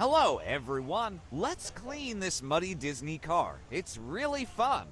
Hello, everyone. Let's clean this muddy Disney car. It's really fun.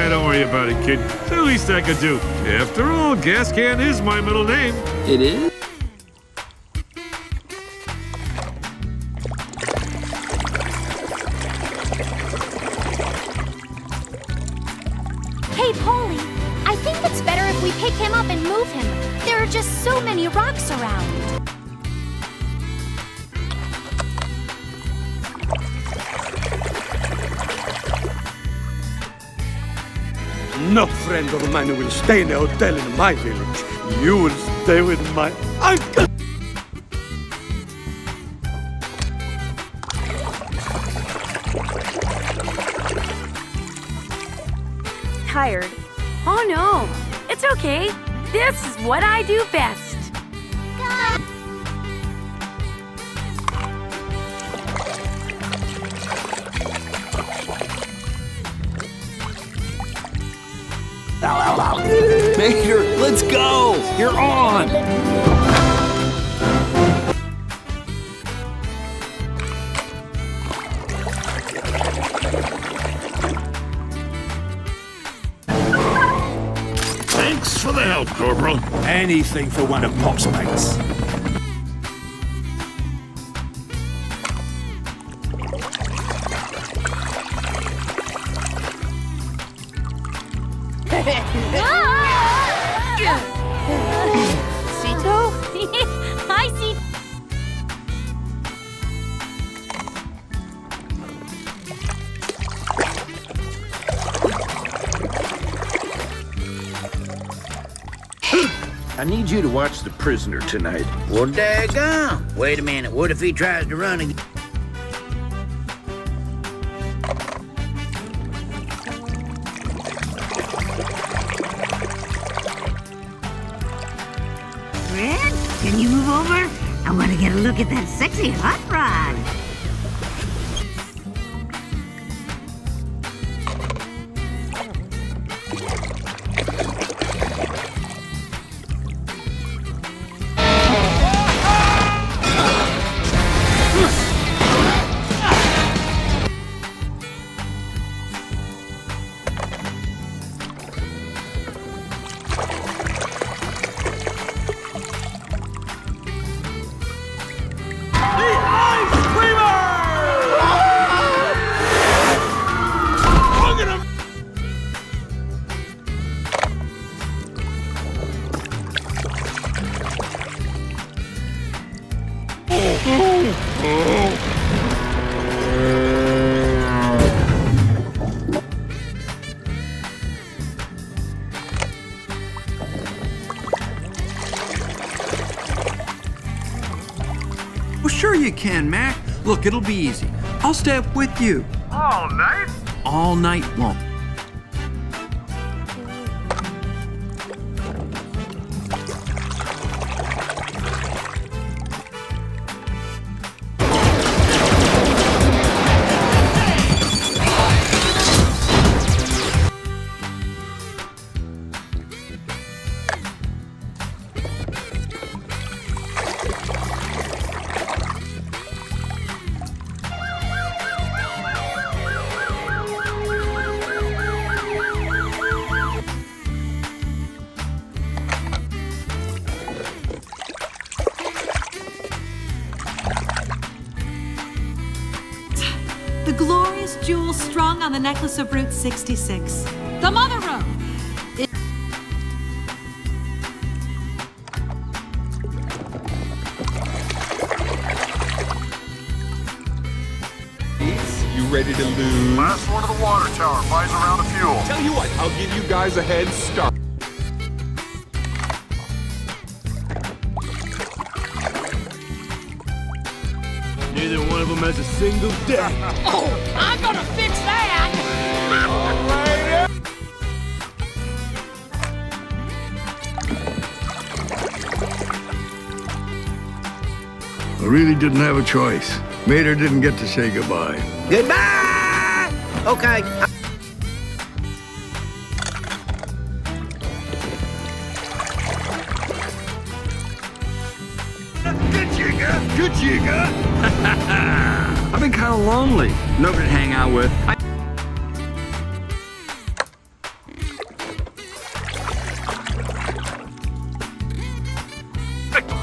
Don't worry about it, kid. It's the least I could do. After all, Gas Can is my middle name. It is? Hey, Polly, I think it's better if we pick him up and move him. There are just so many rocks around. No friend of mine will stay in a hotel in my village. You will stay with my uncle. Tired. Oh no, it's okay. This is what I do best. Mater, let's go! You're on! Thanks for the help, Corporal. Anything for one of Pop's mates. Sito? Hi, Sito. I need you to watch the prisoner tonight. Well, daggone. Wait a minute. What if he tries to run again? Fred, can you move over? I want to get a look at that sexy hot rod. you can, Mac. Look, it'll be easy. I'll stay up with you. All night? All night long. The glorious jewel strung on the necklace of Route 66. The Mother Road. You ready to lose? Last one to the water tower. Buys a round of fuel. Tell you what, I'll give you guys a head start. Neither one of them has a single day. Oh, I'm gonna fix that! I really didn't have a choice. Mater didn't get to say goodbye. Goodbye! Okay. Good jigger. I've been kind of lonely. Nobody to hang out with.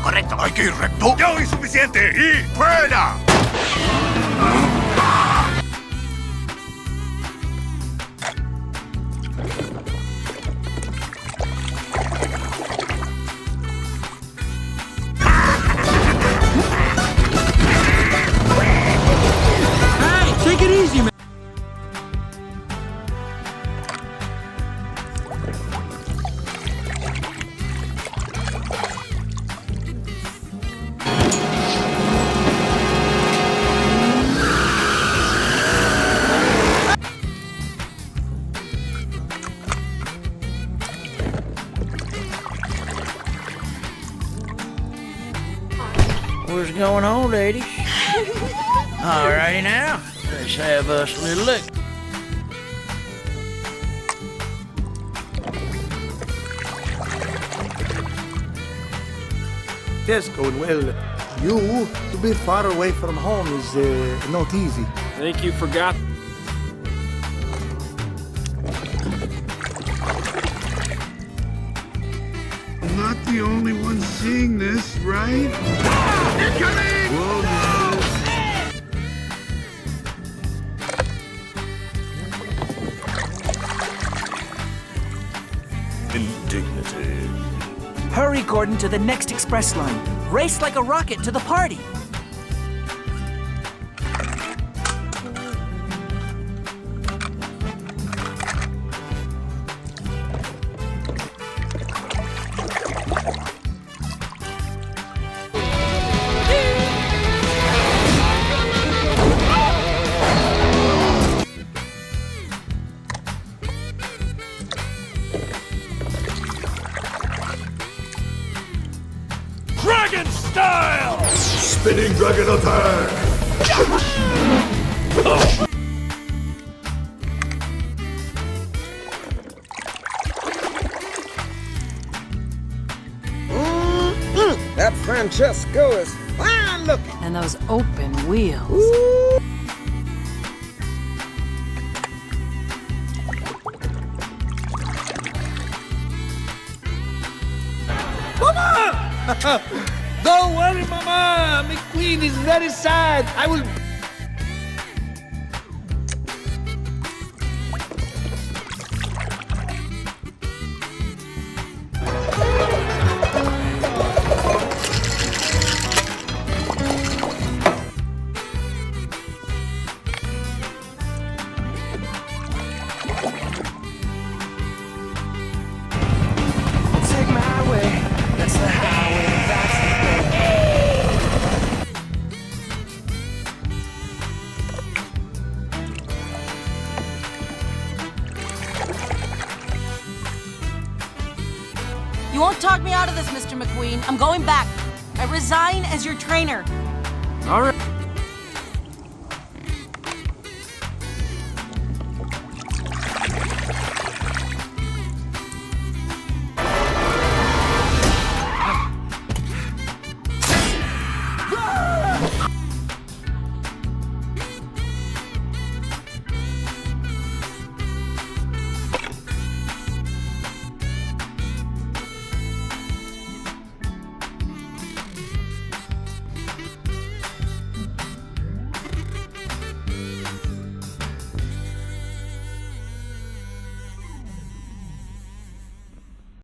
Correcto. Hay que ir recto. Ya hoy suficiente. Y fuera. Take it easy, man. What's going on, ladies? Alrighty now. Let's have us a little look. Yes, going well. You, to be far away from home is not easy. Think you forgot? I'm not the only one seeing this, right? Incoming! Whoa, Indignity. Hurry, Gordon, to the next express line. Race like a rocket to the party. Dragon style! Spinning dragon attack! That Francesco is fine looking. And those open wheels. Don't worry, Mama. McQueen is very sad. I will. Take my way. That's the highway. That's the way. You won't talk me out of this, Mr. McQueen. I'm going back. I resign as your trainer. All right.